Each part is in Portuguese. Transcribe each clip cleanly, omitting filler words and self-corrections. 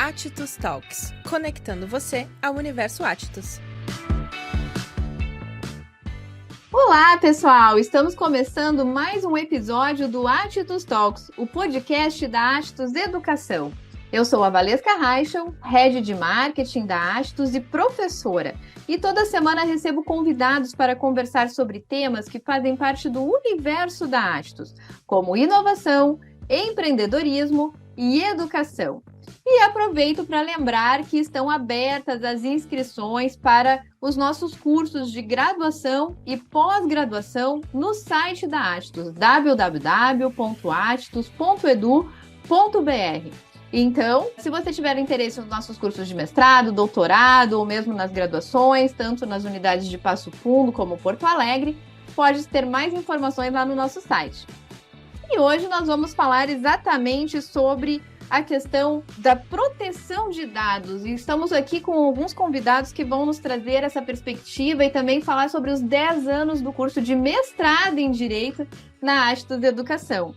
Attus Talks, conectando você ao universo Attus. Olá, pessoal! Estamos começando mais um episódio do Attus Talks, o podcast da Attus Educação. Eu sou a Valesca Reichel, Head de Marketing da Attus e professora. E toda semana recebo convidados para conversar sobre temas que fazem parte do universo da Attus, como inovação, empreendedorismo e educação. E aproveito para lembrar que estão abertas as inscrições para os nossos cursos de graduação e pós-graduação no site da Attus, www.attus.edu.br. Então, se você tiver interesse nos nossos cursos de mestrado, doutorado ou mesmo nas graduações, tanto nas unidades de Passo Fundo como Porto Alegre, pode ter mais informações lá no nosso site. E hoje nós vamos falar exatamente sobre a questão da proteção de dados. E estamos aqui com alguns convidados que vão nos trazer essa perspectiva e também falar sobre os 10 anos do curso de mestrado em Direito na Attus Educação.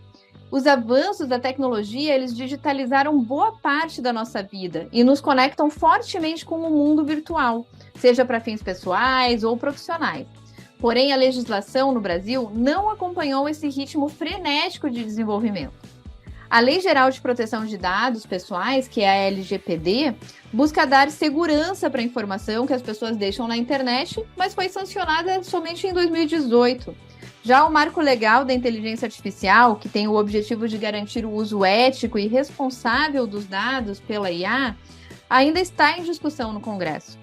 Os avanços da tecnologia, eles digitalizaram boa parte da nossa vida e nos conectam fortemente com o mundo virtual, seja para fins pessoais ou profissionais. Porém, a legislação no Brasil não acompanhou esse ritmo frenético de desenvolvimento. A Lei Geral de Proteção de Dados Pessoais, que é a LGPD, busca dar segurança para a informação que as pessoas deixam na internet, mas foi sancionada somente em 2018. Já o Marco Legal da Inteligência Artificial, que tem o objetivo de garantir o uso ético e responsável dos dados pela IA, ainda está em discussão no Congresso.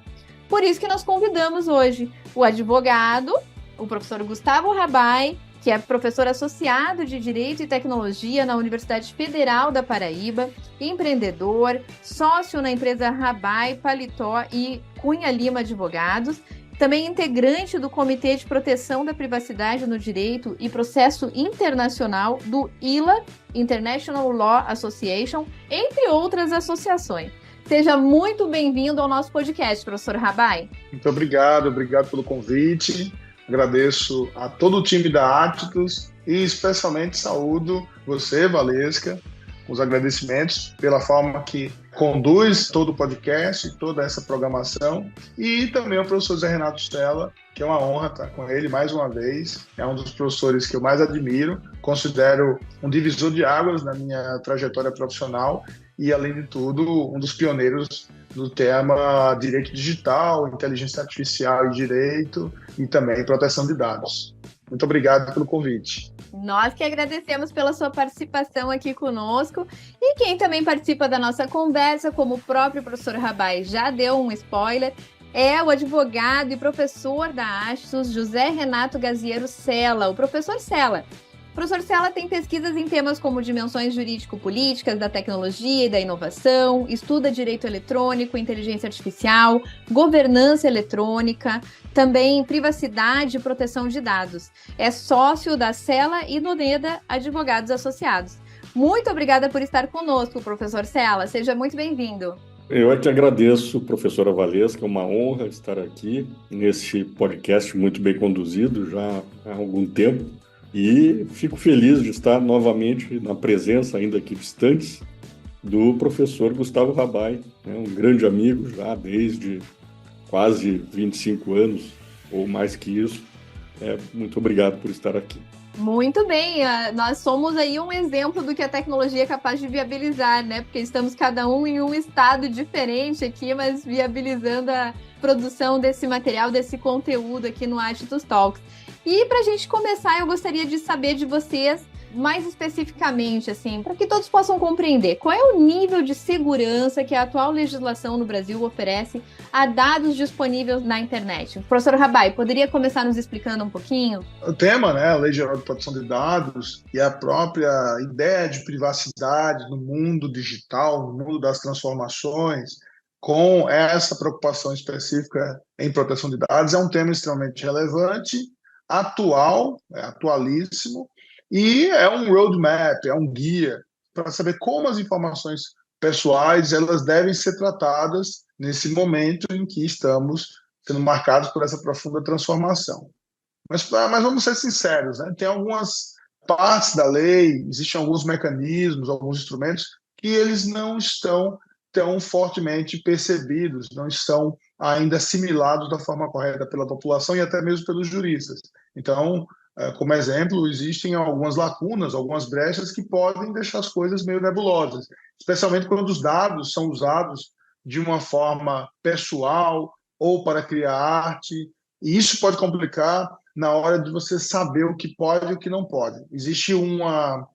Por isso que nós convidamos hoje o advogado, o professor Gustavo Rabai, que é professor associado de Direito e Tecnologia na Universidade Federal da Paraíba, empreendedor, sócio na empresa Rabai, Paletó e Cunha Lima Advogados, também integrante do Comitê de Proteção da Privacidade no Direito e Processo Internacional do ILA, International Law Association, entre outras associações. Seja muito bem-vindo ao nosso podcast, professor Rabai. Muito obrigado pelo convite. Agradeço a todo o time da Attus e especialmente saúdo você, Valesca, com os agradecimentos pela forma que conduz todo o podcast, toda essa programação, e também ao professor Zé Renato Stella, que é uma honra estar com ele mais uma vez. É um dos professores que eu mais admiro, considero um divisor de águas na minha trajetória profissional e, além de tudo, um dos pioneiros do tema direito digital, inteligência artificial e direito, e também proteção de dados. Muito obrigado pelo convite. Nós que agradecemos pela sua participação aqui conosco. E quem também participa da nossa conversa, como o próprio professor Rabai já deu um spoiler, é o advogado e professor da Attus, José Renato Gaziero Sella, o professor Sella. O professor Sella tem pesquisas em temas como dimensões jurídico-políticas da tecnologia e da inovação, estuda direito eletrônico, inteligência artificial, governança eletrônica, também privacidade e proteção de dados. É sócio da Sella e Doneda Advogados Associados. Muito obrigada por estar conosco, professor Sella. Seja muito bem-vindo. Eu é que agradeço, professora Valesca, é uma honra estar aqui nesse podcast muito bem conduzido já há algum tempo. E fico feliz de estar novamente na presença, ainda que distantes, do professor Gustavo Rabai, um grande amigo já desde quase 25 anos, ou mais que isso. Muito obrigado por estar aqui. Muito bem, nós somos aí um exemplo do que a tecnologia é capaz de viabilizar, né? Porque estamos cada um em um estado diferente aqui, mas viabilizando a produção desse material, desse conteúdo aqui no Attus Talks. E para a gente começar, eu gostaria de saber de vocês, mais especificamente, assim, para que todos possam compreender, qual é o nível de segurança que a atual legislação no Brasil oferece a dados disponíveis na internet? Professor Rabai, poderia começar nos explicando um pouquinho? O tema, a Lei Geral de Proteção de Dados e a própria ideia de privacidade no mundo digital, no mundo das transformações, com essa preocupação específica em proteção de dados, é um tema extremamente relevante, atual, atualíssimo, e é um roadmap, é um guia para saber como as informações pessoais elas devem ser tratadas nesse momento em que estamos sendo marcados por essa profunda transformação. Mas vamos ser sinceros, né? Tem algumas partes da lei, existem alguns mecanismos, alguns instrumentos que eles não estão tão fortemente percebidos, não estão ainda assimilados da forma correta pela população e até mesmo pelos juristas. Então, como exemplo, existem algumas lacunas, algumas brechas que podem deixar as coisas meio nebulosas, especialmente quando os dados são usados de uma forma pessoal ou para criar arte, e isso pode complicar na hora de você saber o que pode e o que não pode. Existe uma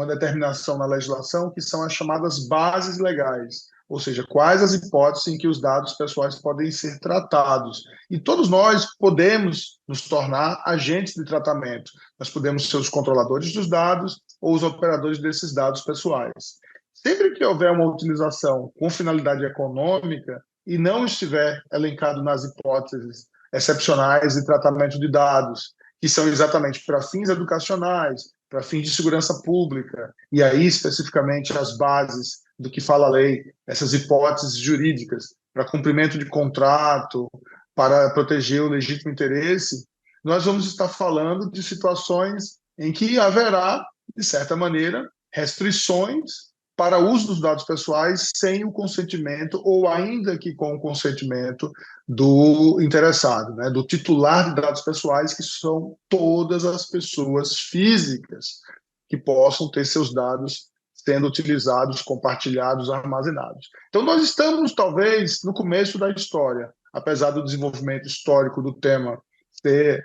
determinação na legislação que são as chamadas bases legais, ou seja, quais as hipóteses em que os dados pessoais podem ser tratados. E todos nós podemos nos tornar agentes de tratamento. Nós podemos ser os controladores dos dados ou os operadores desses dados pessoais. Sempre que houver uma utilização com finalidade econômica e não estiver elencado nas hipóteses excepcionais de tratamento de dados, que são exatamente para fins educacionais, para fins de segurança pública, e aí especificamente as bases do que fala a lei, essas hipóteses jurídicas para cumprimento de contrato, para proteger o legítimo interesse, nós vamos estar falando de situações em que haverá, de certa maneira, restrições para o uso dos dados pessoais sem o consentimento ou ainda que com o consentimento do interessado, né, do titular de dados pessoais, que são todas as pessoas físicas que possam ter seus dados sendo utilizados, compartilhados, armazenados. Então, nós estamos, talvez, no começo da história, apesar do desenvolvimento histórico do tema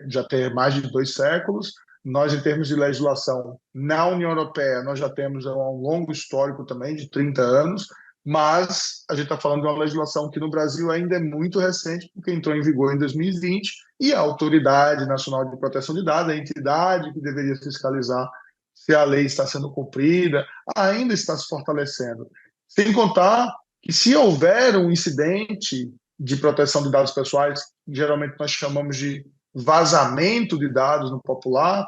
já ter mais de 2 séculos. Nós, em termos de legislação, na União Europeia, nós já temos um longo histórico também, de 30 anos, mas a gente está falando de uma legislação que no Brasil ainda é muito recente, porque entrou em vigor em 2020, e a Autoridade Nacional de Proteção de Dados, a entidade que deveria fiscalizar se a lei está sendo cumprida, ainda está se fortalecendo. Sem contar que, se houver um incidente de proteção de dados pessoais, geralmente nós chamamos de vazamento de dados no popular,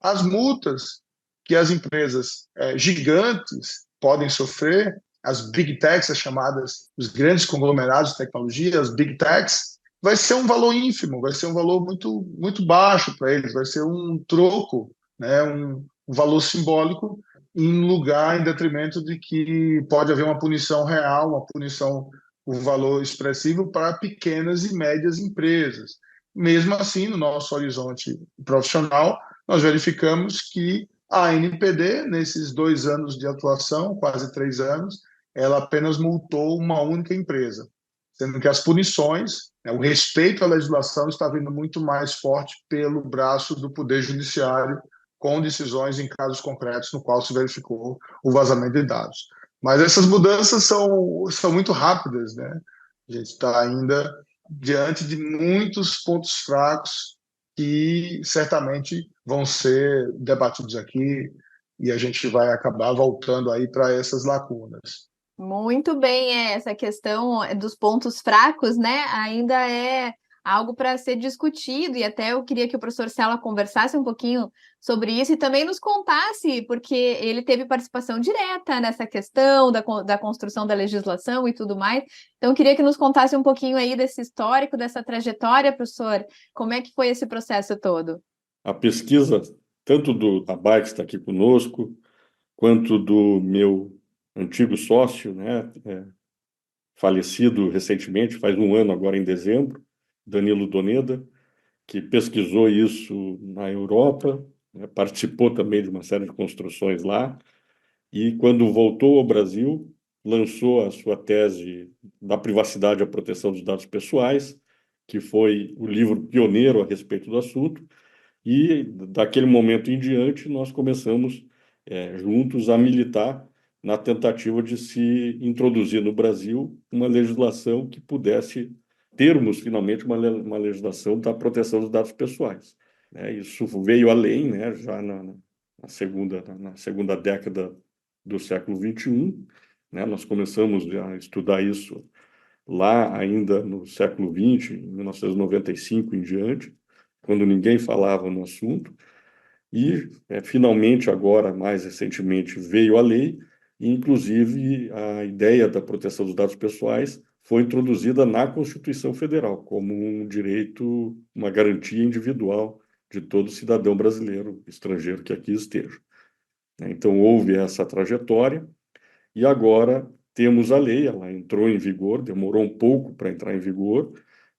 as multas que as empresas gigantes podem sofrer, as big techs, as chamadas, os grandes conglomerados de tecnologia, as big techs, vai ser um valor ínfimo, vai ser um valor muito, muito baixo para eles, vai ser um troco, né, um valor simbólico em detrimento de que pode haver uma punição real, uma punição por valor expressivo para pequenas e médias empresas. Mesmo assim, no nosso horizonte profissional, nós verificamos que a ANPD, nesses 2 anos de atuação, quase 3 anos, ela apenas multou uma única empresa, sendo que as punições, o respeito à legislação está vindo muito mais forte pelo braço do Poder Judiciário, com decisões em casos concretos no qual se verificou o vazamento de dados. Mas essas mudanças são muito rápidas, né? A gente está ainda diante de muitos pontos fracos que certamente vão ser debatidos aqui e a gente vai acabar voltando aí para essas lacunas. Muito bem, essa questão dos pontos fracos, né, ainda é algo para ser discutido, e até eu queria que o professor Cella conversasse um pouquinho sobre isso e também nos contasse, porque ele teve participação direta nessa questão da construção da legislação e tudo mais. Então, eu queria que nos contasse um pouquinho aí desse histórico, dessa trajetória, professor. Como é que foi esse processo todo? A pesquisa, tanto do Abai, que está aqui conosco, quanto do meu antigo sócio, né, falecido recentemente, faz 1 ano agora em dezembro, Danilo Doneda, que pesquisou isso na Europa, né, participou também de uma série de construções lá, e quando voltou ao Brasil, lançou a sua tese da privacidade e a proteção dos dados pessoais, que foi o livro pioneiro a respeito do assunto, e daquele momento em diante nós começamos juntos a militar na tentativa de se introduzir no Brasil uma legislação que pudesse termos finalmente uma legislação da proteção dos dados pessoais. Isso veio além, né, já na segunda década do século XXI, né, nós começamos a estudar isso lá ainda no século XX, em 1995 em diante, quando ninguém falava no assunto, e finalmente agora, mais recentemente, veio a lei, e inclusive a ideia da proteção dos dados pessoais foi introduzida na Constituição Federal como um direito, uma garantia individual de todo cidadão brasileiro, estrangeiro que aqui esteja. Então houve essa trajetória, e agora temos a lei, ela entrou em vigor, demorou um pouco para entrar em vigor,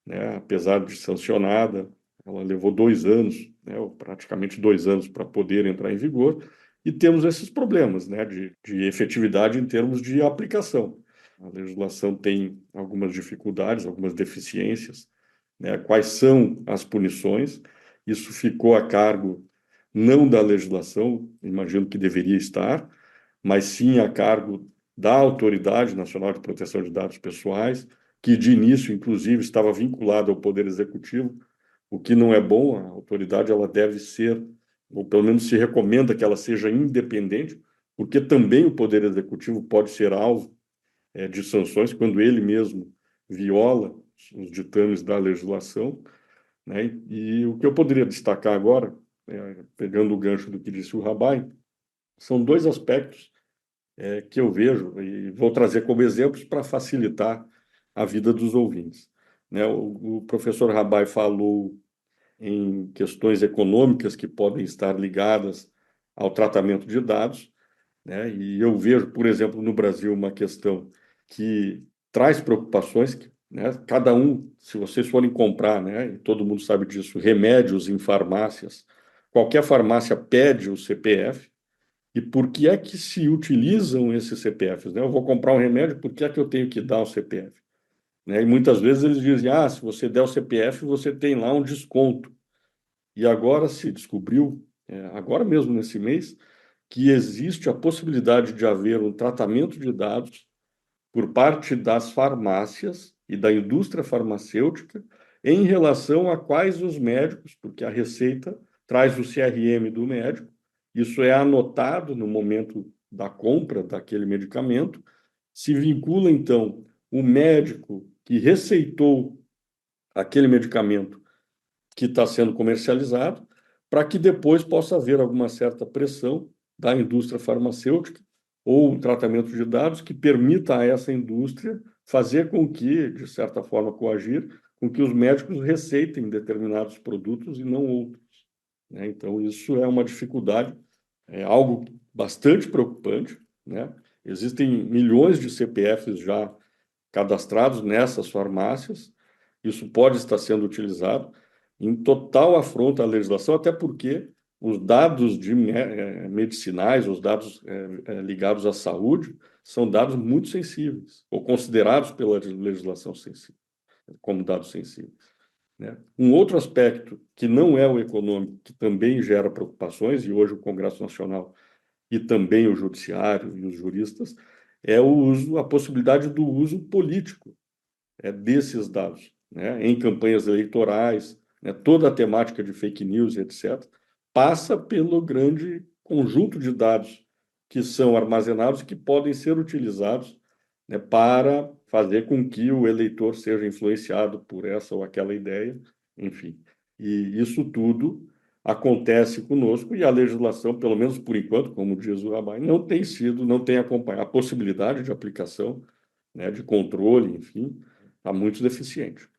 né? Apesar de sancionada, ela levou 2 anos, né? Ou praticamente 2 anos para poder entrar em vigor, e temos esses problemas, né? De efetividade em termos de aplicação. A legislação tem algumas dificuldades, algumas deficiências, né? Quais são as punições? Isso ficou a cargo não da legislação, imagino que deveria estar, mas sim a cargo da Autoridade Nacional de Proteção de Dados Pessoais, que de início, inclusive, estava vinculada ao Poder Executivo, o que não é bom. A autoridade ela deve ser, ou pelo menos se recomenda que ela seja independente, porque também o Poder Executivo pode ser alvo de sanções quando ele mesmo viola os ditames da legislação, né? E o que eu poderia destacar agora, pegando o gancho do que disse o Rabai, são 2 aspectos que eu vejo e vou trazer como exemplos para facilitar a vida dos ouvintes, né? O professor Rabai falou em questões econômicas que podem estar ligadas ao tratamento de dados, né? E eu vejo, por exemplo, no Brasil, uma questão que traz preocupações, né? Cada um, se vocês forem comprar, né? E todo mundo sabe disso, remédios em farmácias, qualquer farmácia pede o CPF. E por que é que se utilizam esses CPFs, né? Eu vou comprar um remédio, por que é que eu tenho que dar o CPF? Né? E muitas vezes eles dizem, se você der o CPF, você tem lá um desconto. E agora se descobriu, agora mesmo nesse mês, que existe a possibilidade de haver um tratamento de dados por parte das farmácias e da indústria farmacêutica em relação a quais os médicos, porque a receita traz o CRM do médico, isso é anotado no momento da compra daquele medicamento, se vincula, então, o médico que receitou aquele medicamento que está sendo comercializado, para que depois possa haver alguma certa pressão da indústria farmacêutica ou um tratamento de dados que permita a essa indústria fazer com que, de certa forma, coagir, com que os médicos receitem determinados produtos e não outros, né? Então, isso é uma dificuldade, é algo bastante preocupante, né? Existem milhões de CPFs já cadastrados nessas farmácias, isso pode estar sendo utilizado em total afronta à legislação, até porque os dados medicinais, os dados ligados à saúde, são dados muito sensíveis, ou considerados pela legislação sensível, como dados sensíveis, né? Um outro aspecto que não é o econômico, que também gera preocupações, e hoje o Congresso Nacional e também o Judiciário e os juristas, é a possibilidade do uso político desses dados, né? Em campanhas eleitorais, né? Toda a temática de fake news, etc., passa pelo grande conjunto de dados que são armazenados e que podem ser utilizados, né, para fazer com que o eleitor seja influenciado por essa ou aquela ideia, enfim. E isso tudo acontece conosco e a legislação, pelo menos por enquanto, como diz o Rabai, não tem acompanhado a possibilidade de aplicação, né, de controle, enfim, está muito deficiente.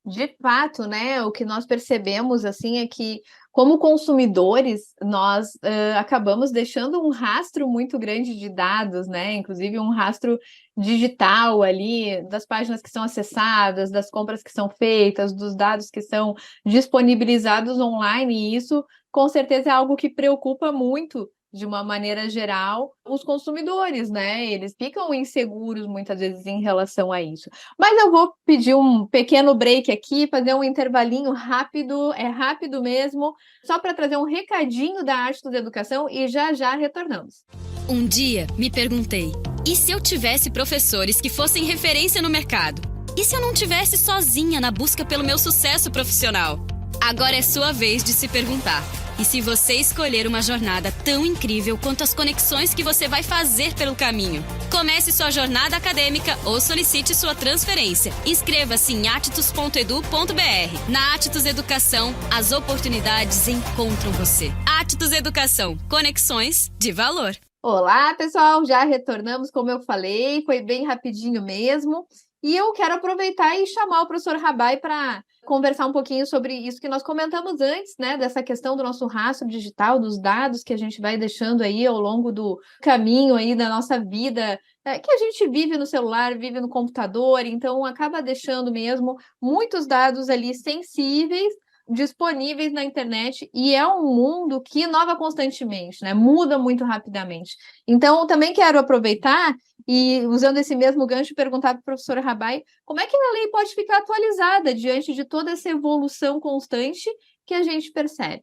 De fato, né, o que nós percebemos, assim, é que, como consumidores, nós acabamos deixando um rastro muito grande de dados, né, inclusive um rastro digital ali, das páginas que são acessadas, das compras que são feitas, dos dados que são disponibilizados online, e isso, com certeza, é algo que preocupa muito, de uma maneira geral, os consumidores, né? Eles ficam inseguros muitas vezes em relação a isso. Mas eu vou pedir um pequeno break aqui, fazer um intervalinho rápido, é rápido mesmo, só para trazer um recadinho da Arte da Educação e já retornamos. Um dia me perguntei, e se eu tivesse professores que fossem referência no mercado? E se eu não tivesse sozinha na busca pelo meu sucesso profissional? Agora é sua vez de se perguntar. E se você escolher uma jornada tão incrível quanto as conexões que você vai fazer pelo caminho? Comece sua jornada acadêmica ou solicite sua transferência. Inscreva-se em atitus.edu.br. Na Atitus Educação, as oportunidades encontram você. Atitus Educação, conexões de valor. Olá, pessoal, já retornamos, como eu falei, foi bem rapidinho mesmo. E eu quero aproveitar e chamar o professor Rabai para conversar um pouquinho sobre isso que nós comentamos antes, né? Dessa questão do nosso rastro digital, dos dados que a gente vai deixando aí ao longo do caminho aí da nossa vida que a gente vive no celular, vive no computador, então acaba deixando mesmo muitos dados ali sensíveis disponíveis na internet, e é um mundo que inova constantemente, né? Muda muito rapidamente. Então, também quero aproveitar e, usando esse mesmo gancho, perguntar para o professor Rabai como é que a lei pode ficar atualizada diante de toda essa evolução constante que a gente percebe.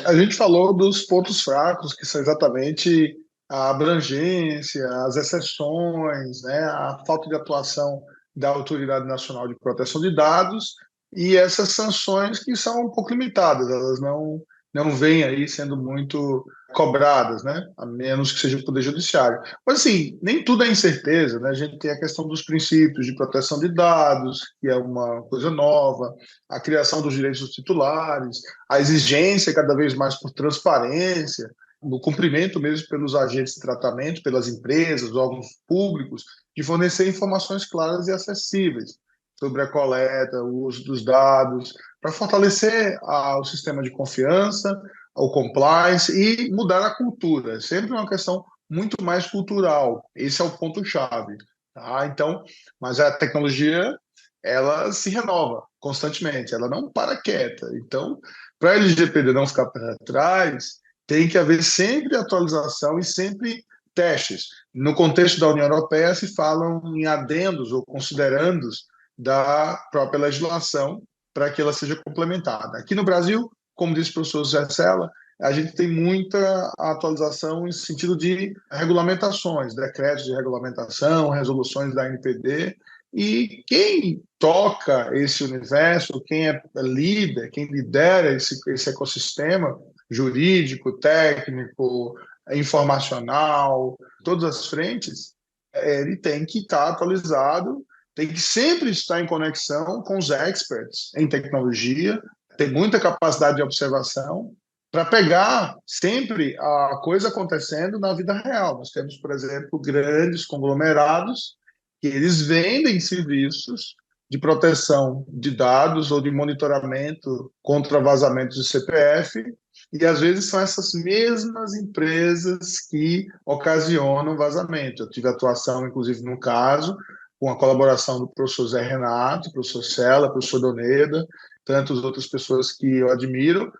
A gente falou dos pontos fracos, que são exatamente a abrangência, as exceções, né, a falta de atuação da Autoridade Nacional de Proteção de Dados e essas sanções que são um pouco limitadas, elas não vêm aí sendo muito cobradas, né, a menos que seja o Poder Judiciário. Mas, assim, nem tudo é incerteza, né? A gente tem a questão dos princípios de proteção de dados, que é uma coisa nova, a criação dos direitos dos titulares, a exigência cada vez mais por transparência, no cumprimento mesmo pelos agentes de tratamento, pelas empresas, órgãos públicos, de fornecer informações claras e acessíveis sobre a coleta, o uso dos dados, para fortalecer o sistema de confiança, o compliance e mudar a cultura. É sempre uma questão muito mais cultural. Esse é o ponto-chave. Tá? Então, mas a tecnologia, ela se renova constantemente, ela não para quieta. Então, para a LGPD não ficar para trás, tem que haver sempre atualização e sempre testes. No contexto da União Europeia, se falam em adendos ou considerandos da própria legislação para que ela seja complementada. Aqui no Brasil, como disse o professor José Sela, a gente tem muita atualização em sentido de regulamentações, decretos de regulamentação, resoluções da ANPD, e quem toca esse universo, quem é líder, quem lidera esse ecossistema jurídico, técnico, informacional, todas as frentes, ele tem que estar atualizado, tem que sempre estar em conexão com os experts em tecnologia, tem muita capacidade de observação para pegar sempre a coisa acontecendo na vida real. Nós temos, por exemplo, grandes conglomerados que eles vendem serviços de proteção de dados ou de monitoramento contra vazamentos de CPF, e às vezes são essas mesmas empresas que ocasionam vazamento. Eu tive atuação, inclusive, no caso, com a colaboração do professor Zé Renato, professor Sela, professor Doneda, tantas outras pessoas que eu admiro,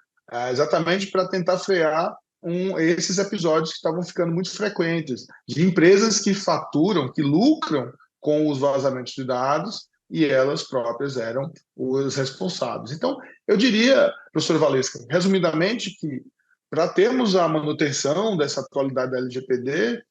exatamente para tentar frear esses episódios que estavam ficando muito frequentes, de empresas que faturam, que lucram com os vazamentos de dados, e elas próprias eram os responsáveis. Então, eu diria, professor Valesca, resumidamente, que para termos a manutenção dessa atualidade da LGPD,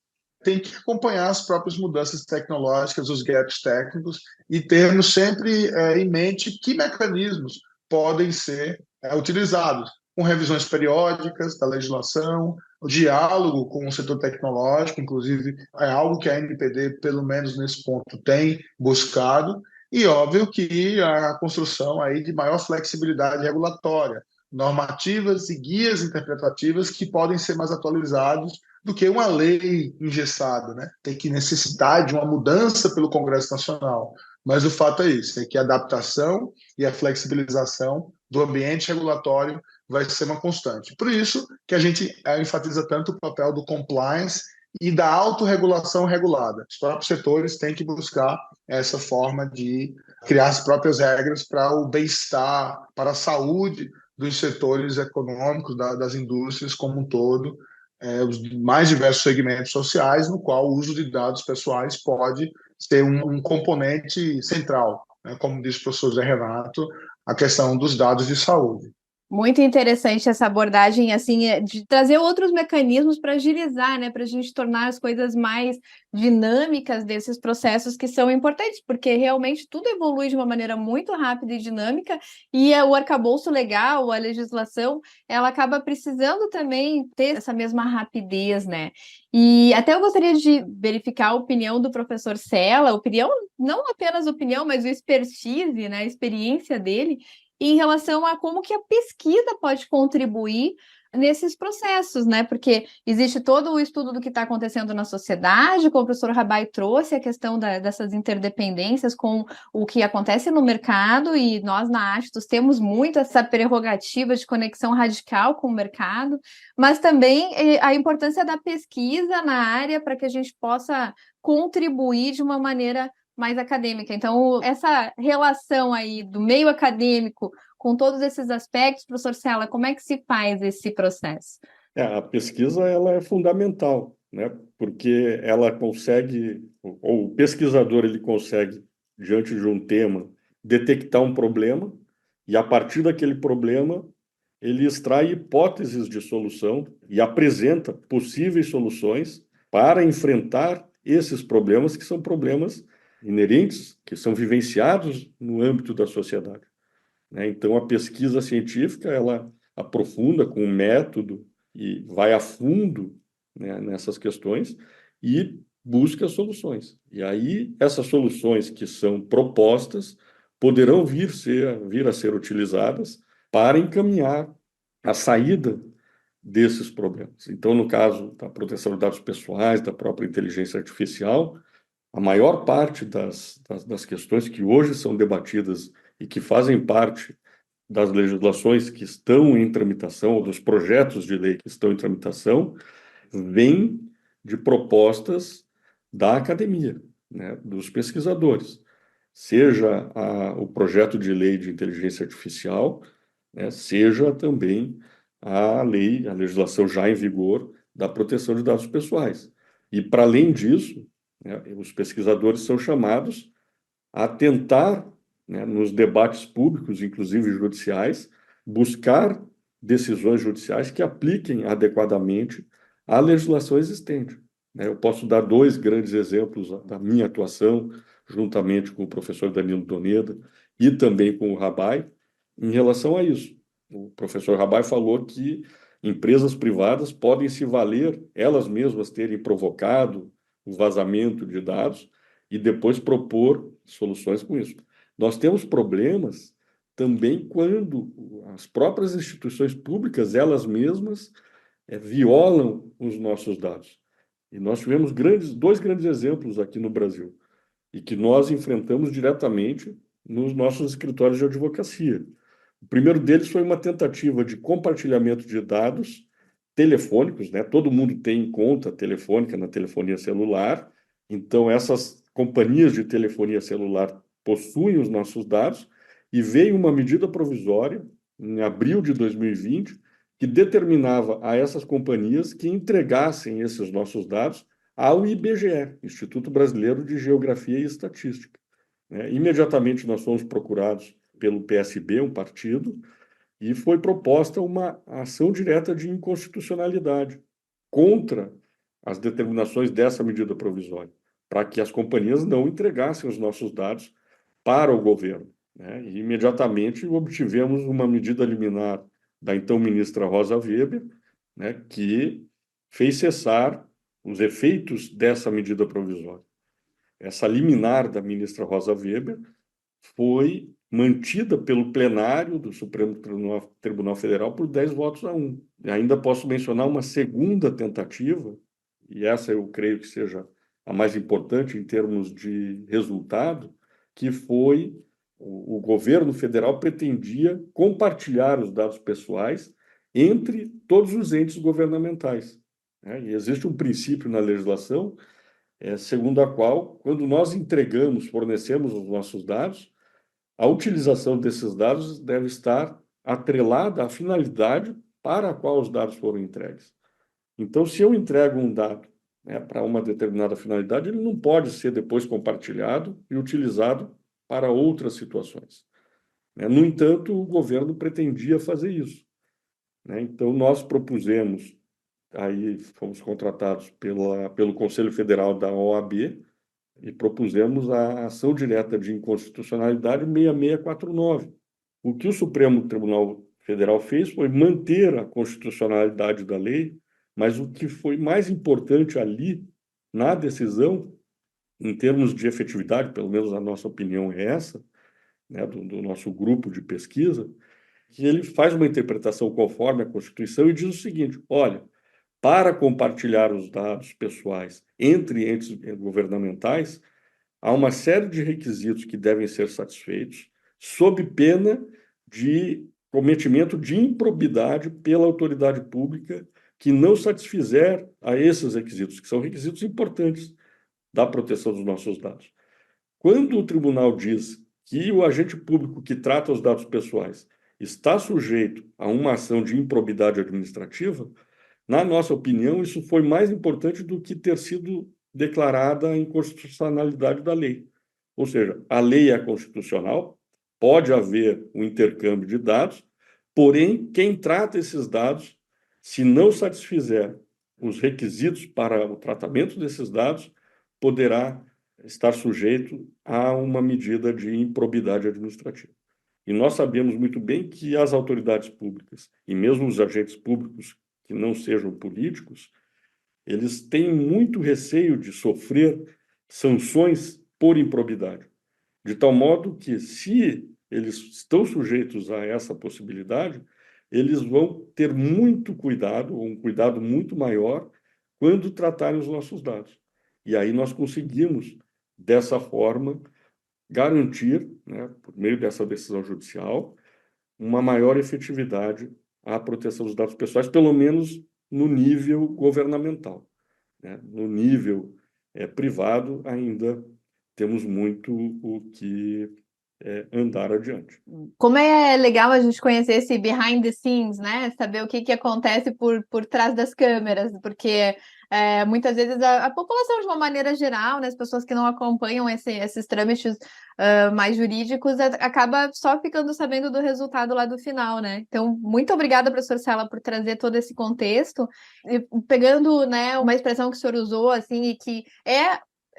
tem que acompanhar as próprias mudanças tecnológicas, os gaps técnicos, e termos sempre em mente que mecanismos podem ser utilizados, com revisões periódicas da legislação, o diálogo com o setor tecnológico, inclusive é algo que a ANPD, pelo menos nesse ponto, tem buscado, e óbvio que a construção aí de maior flexibilidade regulatória, normativas e guias interpretativas que podem ser mais atualizados do que uma lei engessada, né? Tem que necessitar de uma mudança pelo Congresso Nacional. Mas o fato é isso, é que a adaptação e a flexibilização do ambiente regulatório vai ser uma constante. Por isso que a gente enfatiza tanto o papel do compliance e da autorregulação regulada. Os próprios setores têm que buscar essa forma de criar as próprias regras para o bem-estar, para a saúde dos setores econômicos, das indústrias como um todo, os mais diversos segmentos sociais, no qual o uso de dados pessoais pode ser um componente central, né? Como disse o professor Zé Renato, a questão dos dados de saúde. Muito interessante essa abordagem, assim, de trazer outros mecanismos para agilizar, né, para a gente tornar as coisas mais dinâmicas desses processos que são importantes, porque realmente tudo evolui de uma maneira muito rápida e dinâmica, e o arcabouço legal, a legislação, ela acaba precisando também ter essa mesma rapidez, né? E até eu gostaria de verificar a opinião do professor Sela, opinião, não apenas opinião, mas o expertise, né, a experiência dele, em relação a como que a pesquisa pode contribuir nesses processos, né? Porque existe todo o estudo do que está acontecendo na sociedade, como o professor Rabai trouxe a questão dessas interdependências com o que acontece no mercado, e nós na Atistos temos muito essa prerrogativa de conexão radical com o mercado, mas também a importância da pesquisa na área para que a gente possa contribuir de uma maneira mais acadêmica. Então, essa relação aí do meio acadêmico com todos esses aspectos, professor Cella, como é que se faz esse processo? A pesquisa ela é fundamental, né? Porque ela consegue, ou o pesquisador ele consegue, diante de um tema, detectar um problema e, a partir daquele problema, ele extrai hipóteses de solução e apresenta possíveis soluções para enfrentar esses problemas, que são problemas inerentes, que são vivenciados no âmbito da sociedade. Então, a pesquisa científica, ela aprofunda com o método e vai a fundo, né, nessas questões e busca soluções. E aí, essas soluções que são propostas poderão vir a ser utilizadas para encaminhar a saída desses problemas. Então, no caso da proteção de dados pessoais, da própria inteligência artificial, a maior parte das questões que hoje são debatidas e que fazem parte das legislações que estão em tramitação, ou dos projetos de lei que estão em tramitação, vem de propostas da academia, né, dos pesquisadores. Seja o projeto de lei de inteligência artificial, né, seja também a legislação já em vigor da proteção de dados pessoais. E, para além disso, né, os pesquisadores são chamados a tentar, né, nos debates públicos, inclusive judiciais, buscar decisões judiciais que apliquem adequadamente a legislação existente. Eu posso dar 2 grandes exemplos da minha atuação, juntamente com o professor Danilo Doneda e também com o Rabai, em relação a isso. O professor Rabai falou que empresas privadas podem se valer, elas mesmas terem provocado o vazamento de dados e depois propor soluções com isso. Nós temos problemas também quando as próprias instituições públicas, elas mesmas, violam os nossos dados. E nós tivemos 2 grandes exemplos aqui no Brasil, e que nós enfrentamos diretamente nos nossos escritórios de advocacia. O primeiro deles foi uma tentativa de compartilhamento de dados telefônicos, né? Todo mundo tem conta telefônica na telefonia celular, então essas companhias de telefonia celular possuem os nossos dados, e veio uma medida provisória, em abril de 2020, que determinava a essas companhias que entregassem esses nossos dados ao IBGE, Instituto Brasileiro de Geografia e Estatística. Imediatamente nós fomos procurados pelo PSB, um partido, e foi proposta uma ação direta de inconstitucionalidade contra as determinações dessa medida provisória, para que as companhias não entregassem os nossos dados para o governo. E imediatamente obtivemos uma medida liminar da então ministra Rosa Weber, que fez cessar os efeitos dessa medida provisória. Essa liminar da ministra Rosa Weber foi mantida pelo plenário do Supremo Tribunal Federal por 10 votos a 1. E ainda posso mencionar uma segunda tentativa, e essa eu creio que seja a mais importante em termos de resultado, que foi o governo federal pretendia compartilhar os dados pessoais entre todos os entes governamentais. E existe um princípio na legislação, segundo a qual, quando nós fornecemos os nossos dados, a utilização desses dados deve estar atrelada à finalidade para a qual os dados foram entregues. Então, se eu entrego um dado, para uma determinada finalidade, ele não pode ser depois compartilhado e utilizado para outras situações. No entanto, o governo pretendia fazer isso. Então, nós propusemos, aí fomos contratados pelo Conselho Federal da OAB, e propusemos a ação direta de inconstitucionalidade 6649. O que o Supremo Tribunal Federal fez foi manter a constitucionalidade da lei, mas o que foi mais importante ali, na decisão, em termos de efetividade, pelo menos a nossa opinião é essa, né, do nosso grupo de pesquisa, que ele faz uma interpretação conforme a Constituição e diz o seguinte: olha, para compartilhar os dados pessoais entre entes governamentais, há uma série de requisitos que devem ser satisfeitos, sob pena de cometimento de improbidade pela autoridade pública que não satisfizer a esses requisitos, que são requisitos importantes da proteção dos nossos dados. Quando o tribunal diz que o agente público que trata os dados pessoais está sujeito a uma ação de improbidade administrativa, na nossa opinião, isso foi mais importante do que ter sido declarada a inconstitucionalidade da lei. Ou seja, a lei é constitucional, pode haver um intercâmbio de dados, porém, quem trata esses dados, se não satisfizer os requisitos para o tratamento desses dados, poderá estar sujeito a uma medida de improbidade administrativa. E nós sabemos muito bem que as autoridades públicas, e mesmo os agentes públicos que não sejam políticos, eles têm muito receio de sofrer sanções por improbidade. De tal modo que, se eles estão sujeitos a essa possibilidade, eles vão ter muito cuidado, ou um cuidado muito maior, quando tratarem os nossos dados. E aí nós conseguimos, dessa forma, garantir, né, por meio dessa decisão judicial, uma maior efetividade à proteção dos dados pessoais, pelo menos no nível governamental, né? No nível privado, ainda temos muito o que andar adiante. Como é legal a gente conhecer esse behind the scenes, né? Saber o que acontece por trás das câmeras, porque muitas vezes a população, de uma maneira geral, né, as pessoas que não acompanham esses trâmites mais jurídicos, acaba só ficando sabendo do resultado lá do final, né? Então, muito obrigada, professor Sala, por trazer todo esse contexto. E pegando, né, uma expressão que o senhor usou, assim, e que é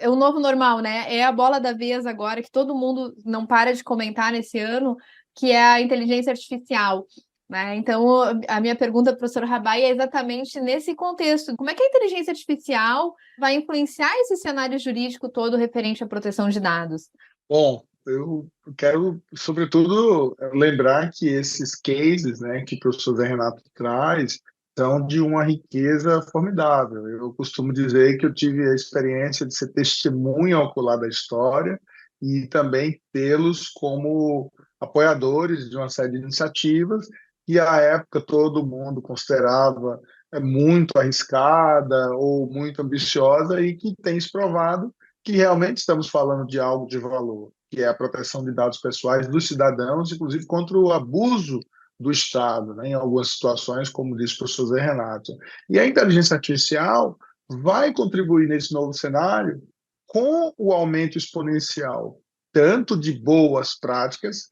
o novo normal, né? É a bola da vez agora, que todo mundo não para de comentar nesse ano, que é a inteligência artificial, né? Então, a minha pergunta para o professor Rabai é exatamente nesse contexto. Como é que a inteligência artificial vai influenciar esse cenário jurídico todo referente à proteção de dados? Bom, eu quero, sobretudo, lembrar que esses cases, né, que o professor Zé Renato traz, são de uma riqueza formidável. Eu costumo dizer que eu tive a experiência de ser testemunha ocular da história e também tê-los como apoiadores de uma série de iniciativas que, à época, todo mundo considerava muito arriscada ou muito ambiciosa e que tem se provado que realmente estamos falando de algo de valor, que é a proteção de dados pessoais dos cidadãos, inclusive contra o abuso do Estado, né, em algumas situações, como disse o professor Zé Renato. E a inteligência artificial vai contribuir nesse novo cenário com o aumento exponencial, tanto de boas práticas,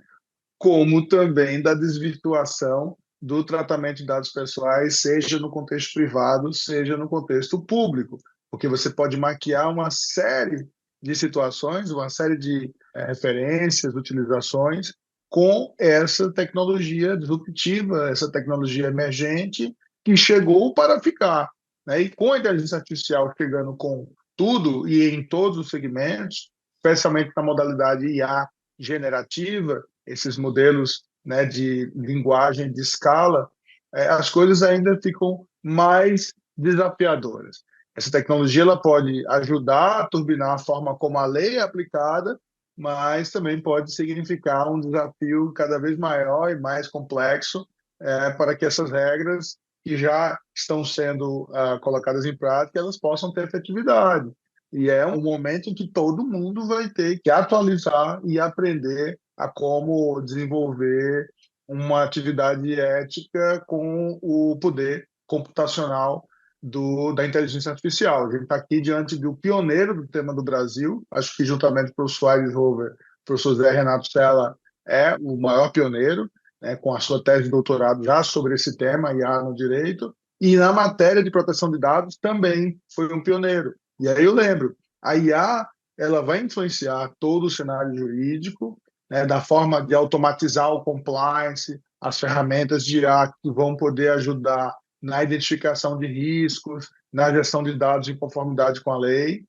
como também da desvirtuação do tratamento de dados pessoais, seja no contexto privado, seja no contexto público, porque você pode maquiar uma série de situações, uma série de referências, utilizações, com essa tecnologia disruptiva, essa tecnologia emergente que chegou para ficar, né? E com a inteligência artificial chegando com tudo e em todos os segmentos, especialmente na modalidade IA generativa, esses modelos, né, de linguagem de escala, as coisas ainda ficam mais desafiadoras. Essa tecnologia ela pode ajudar a turbinar a forma como a lei é aplicada, mas também pode significar um desafio cada vez maior e mais complexo para que essas regras que já estão sendo colocadas em prática, elas possam ter efetividade. E é um momento em que todo mundo vai ter que atualizar e aprender a como desenvolver uma atividade ética com o poder computacional da inteligência artificial. A gente está aqui diante do pioneiro do tema do Brasil, acho que juntamente com o professor Aires Rover, o professor Zé Renato Sela é o maior pioneiro, né, com a sua tese de doutorado já sobre esse tema, IA no direito, e na matéria de proteção de dados também foi um pioneiro. E aí eu lembro, a IA ela vai influenciar todo o cenário jurídico, né, da forma de automatizar o compliance, as ferramentas de IA que vão poder ajudar na identificação de riscos, na gestão de dados em conformidade com a lei,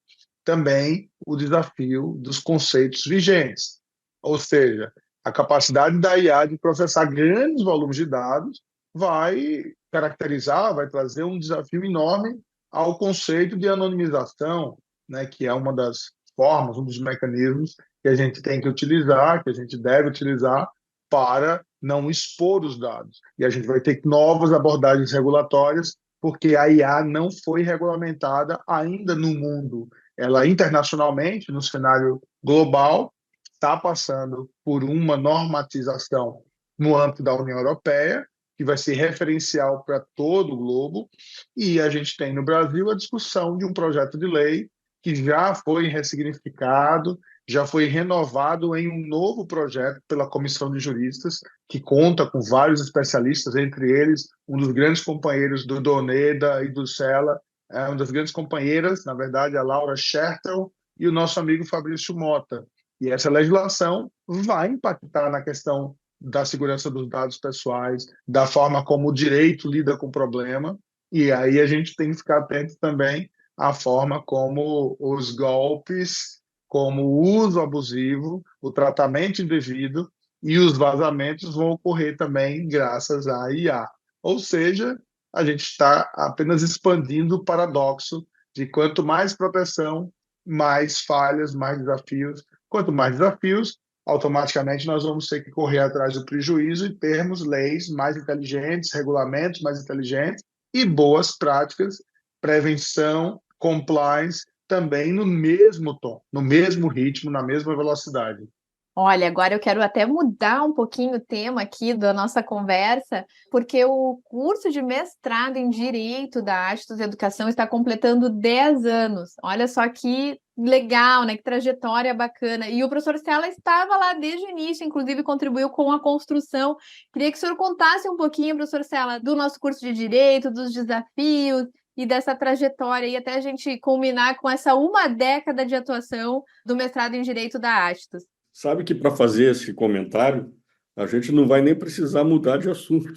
também o desafio dos conceitos vigentes. Ou seja, A capacidade da IA de processar grandes volumes de dados vai caracterizar, vai trazer um desafio enorme ao conceito de anonimização, né, que é uma das formas, um dos mecanismos que a gente tem que utilizar, que a gente deve utilizar para não expor os dados. E a gente vai ter novas abordagens regulatórias, porque a IA não foi regulamentada ainda no mundo. Ela, internacionalmente, no cenário global, está passando por uma normatização no âmbito da União Europeia, que vai ser referencial para todo o globo, e a gente tem no Brasil a discussão de um projeto de lei que já foi ressignificado, já foi renovado em um novo projeto pela Comissão de Juristas, que conta com vários especialistas, entre eles um dos grandes companheiros do Doneda e do Sela, uma das grandes companheiras, na verdade, a Laura Schertel, e o nosso amigo Fabrício Mota. E essa legislação vai impactar na questão da segurança dos dados pessoais, da forma como o direito lida com o problema, e aí a gente tem que ficar atento também à forma como os golpes, como o uso abusivo, o tratamento indevido e os vazamentos vão ocorrer também graças à IA. Ou seja, a gente está apenas expandindo o paradoxo de quanto mais proteção, mais falhas, mais desafios. Quanto mais desafios, automaticamente nós vamos ter que correr atrás do prejuízo e termos leis mais inteligentes, regulamentos mais inteligentes e boas práticas, prevenção, compliance, também no mesmo tom, no mesmo ritmo, na mesma velocidade. Olha, agora eu quero até mudar um pouquinho o tema aqui da nossa conversa, porque o curso de mestrado em Direito da Atistos Educação está completando 10 anos. Olha só que legal, né? Que trajetória bacana. E o professor Sela estava lá desde o início, inclusive contribuiu com a construção. Queria que o senhor contasse um pouquinho, professor Sela, do nosso curso de Direito, dos desafios e dessa trajetória, e até a gente culminar com essa uma década de atuação do mestrado em Direito da Atistos. Sabe que para fazer esse comentário, a gente não vai nem precisar mudar de assunto.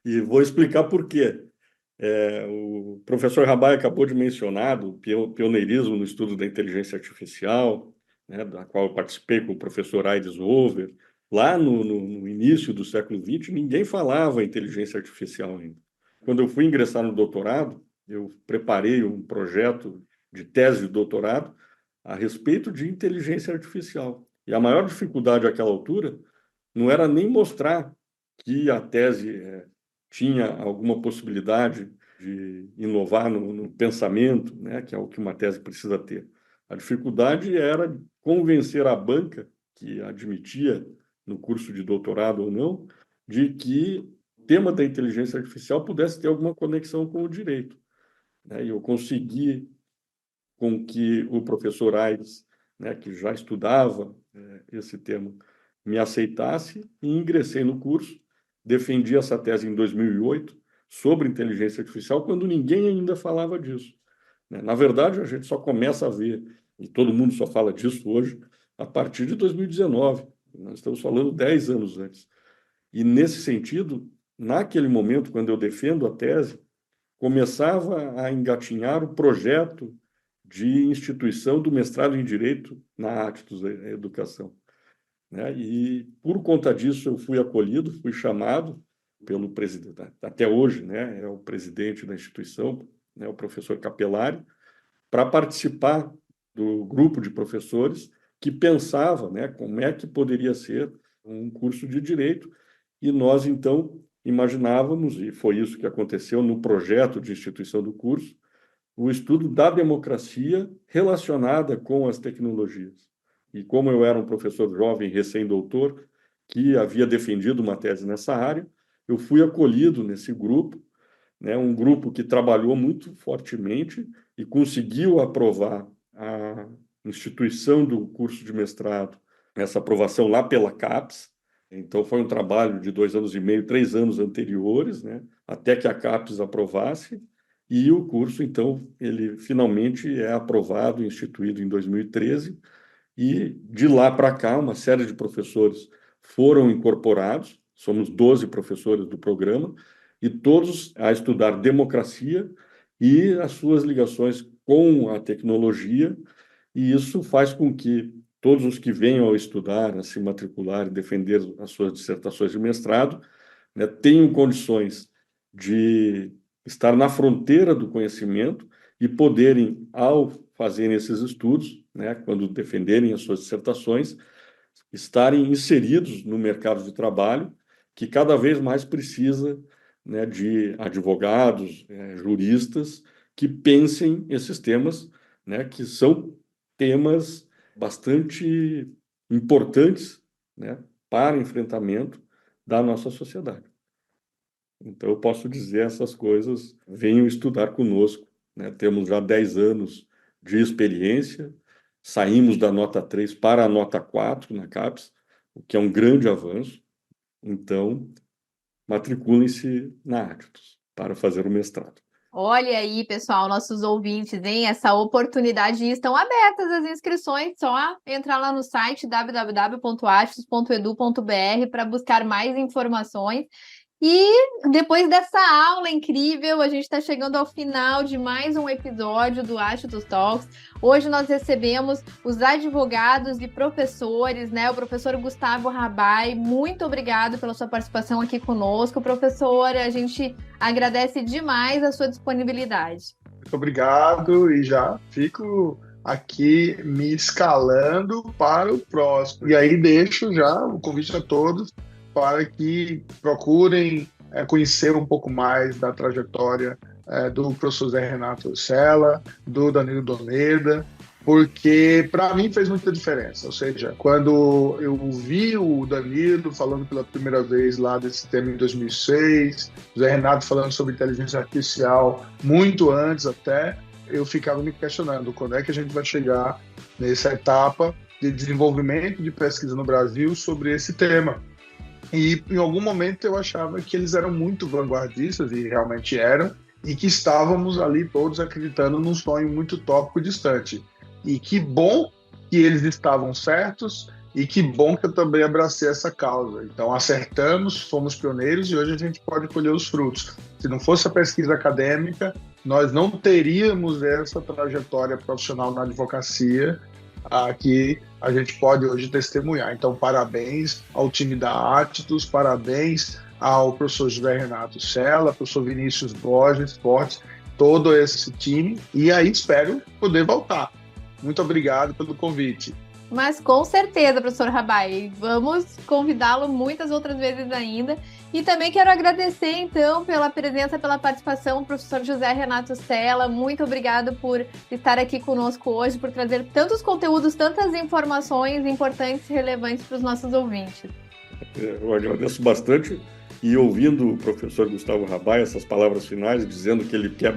E vou explicar por quê. O professor Rabai acabou de mencionar o pioneirismo no estudo da inteligência artificial, né, da qual eu participei com o professor Aides Over. Lá no início do século XX, ninguém falava em inteligência artificial ainda. Quando eu fui ingressar no doutorado, eu preparei um projeto de tese de doutorado a respeito de inteligência artificial. E a maior dificuldade àquela altura não era nem mostrar que a tese tinha alguma possibilidade de inovar no pensamento, né, que é o que uma tese precisa ter. A dificuldade era convencer a banca, que admitia no curso de doutorado ou não, de que o tema da inteligência artificial pudesse ter alguma conexão com o direito. E eu consegui com que o professor Aires, né, que já estudava esse tema, me aceitasse e ingressei no curso. Defendi essa tese em 2008 sobre inteligência artificial, quando ninguém ainda falava disso. Na verdade, a gente só começa a ver, e todo mundo só fala disso hoje, a partir de 2019. Nós estamos falando 10 anos antes. E, nesse sentido, naquele momento, quando eu defendo a tese, começava a engatinhar o projeto de instituição do mestrado em Direito na Atistos Educação. E, por conta disso, eu fui acolhido, fui chamado pelo presidente, até hoje, é o presidente da instituição, o professor Capelari, para participar do grupo de professores que pensava como é que poderia ser um curso de Direito. E nós, então, imaginávamos, e foi isso que aconteceu no projeto de instituição do curso, o estudo da democracia relacionada com as tecnologias. E como eu era um professor jovem, recém-doutor, que havia defendido uma tese nessa área, eu fui acolhido nesse grupo, um grupo que trabalhou muito fortemente e conseguiu aprovar a instituição do curso de mestrado, essa aprovação lá pela CAPES. Então, foi um trabalho de 2 anos e meio, 3 anos anteriores, até que a CAPES aprovasse. E o curso, então, ele finalmente é aprovado e instituído em 2013, e de lá para cá, uma série de professores foram incorporados, somos 12 professores do programa, e todos a estudar democracia e as suas ligações com a tecnologia, e isso faz com que todos os que venham a estudar, a se matricular e defender as suas dissertações de mestrado, né, tenham condições de estar na fronteira do conhecimento e poderem, ao fazerem esses estudos, né, quando defenderem as suas dissertações, estarem inseridos no mercado de trabalho, que cada vez mais precisa, né, de advogados, juristas, que pensem esses temas, né, que são temas bastante importantes, né, para enfrentamento da nossa sociedade. Então, eu posso dizer essas coisas, venham estudar conosco, né? Temos já 10 anos de experiência, saímos da nota 3 para a nota 4 na CAPES, o que é um grande avanço. Então, matriculem-se na Actus para fazer o mestrado. Olha aí, pessoal, nossos ouvintes, hein? Essa oportunidade, estão abertas as inscrições, só entrar lá no site www.actus.edu.br para buscar mais informações. E depois dessa aula incrível, a gente está chegando ao final de mais um episódio do Actus Talks. Hoje nós recebemos os advogados e professores, né? O professor Gustavo Rabai. Muito obrigado pela sua participação aqui conosco, professor. A gente agradece demais a sua disponibilidade. Muito obrigado e já fico aqui me escalando para o próximo. E aí deixo já o convite a todos para que procurem conhecer um pouco mais da trajetória do professor José Renato Sela, do Danilo Doneda, porque para mim fez muita diferença. Ou seja, quando eu vi o Danilo falando pela primeira vez lá desse tema em 2006, José Renato falando sobre inteligência artificial muito antes até, eu ficava me questionando quando é que a gente vai chegar nessa etapa de desenvolvimento de pesquisa no Brasil sobre esse tema. E em algum momento eu achava que eles eram muito vanguardistas, e realmente eram, e que estávamos ali todos acreditando num sonho muito utópico distante. E que bom que eles estavam certos, e que bom que eu também abracei essa causa. Então acertamos, fomos pioneiros, e hoje a gente pode colher os frutos. Se não fosse a pesquisa acadêmica, nós não teríamos essa trajetória profissional na advocacia que a gente pode hoje testemunhar. Então, parabéns ao time da Actus, parabéns ao professor José Renato Sela, professor Vinícius Borges, Fortes, todo esse time, e aí espero poder voltar. Muito obrigado pelo convite. Mas com certeza, professor Rabai, vamos convidá-lo muitas outras vezes ainda. E também quero agradecer, então, pela presença, pela participação do professor José Renato Sela. Muito obrigado por estar aqui conosco hoje, por trazer tantos conteúdos, tantas informações importantes e relevantes para os nossos ouvintes. Eu agradeço bastante. E ouvindo o professor Gustavo Rabai, essas palavras finais, dizendo que ele quer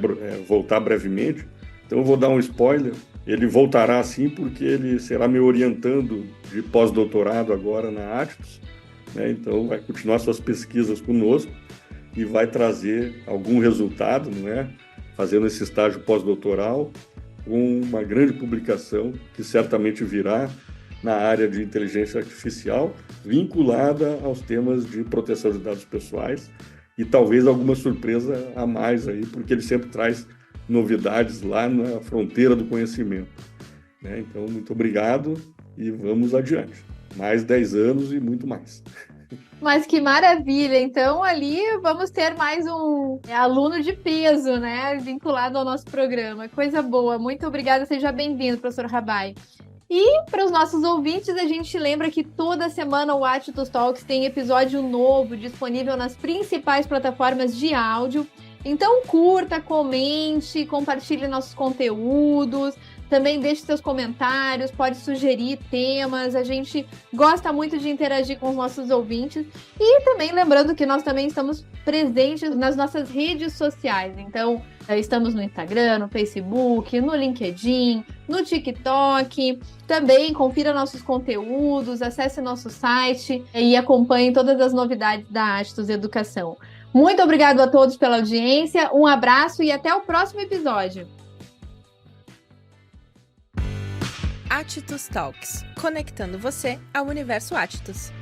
voltar brevemente, então eu vou dar um spoiler. Ele voltará sim, porque ele será me orientando de pós-doutorado agora na Actus, né? Então vai continuar suas pesquisas conosco e vai trazer algum resultado, não é? Fazendo esse estágio pós-doutoral com uma grande publicação que certamente virá na área de inteligência artificial, vinculada aos temas de proteção de dados pessoais, e talvez alguma surpresa a mais aí, porque ele sempre traz novidades lá na fronteira do conhecimento, né? Então, muito obrigado e vamos adiante. Mais 10 anos e muito mais. Mas que maravilha! Então, ali vamos ter mais um aluno de peso, né? Vinculado ao nosso programa. Coisa boa. Muito obrigada. Seja bem-vindo, professor Rabai. E para os nossos ouvintes, a gente lembra que toda semana o Actus Talks tem episódio novo disponível nas principais plataformas de áudio. Então curta, comente, compartilhe nossos conteúdos, também deixe seus comentários, pode sugerir temas, a gente gosta muito de interagir com os nossos ouvintes. E também lembrando que nós também estamos presentes nas nossas redes sociais, então estamos no Instagram, no Facebook, no LinkedIn, no TikTok. Também confira nossos conteúdos, acesse nosso site e acompanhe todas as novidades da Actus Educação. Muito obrigado a todos pela audiência, um abraço e até o próximo episódio. Actus Talks, conectando você ao universo Actus.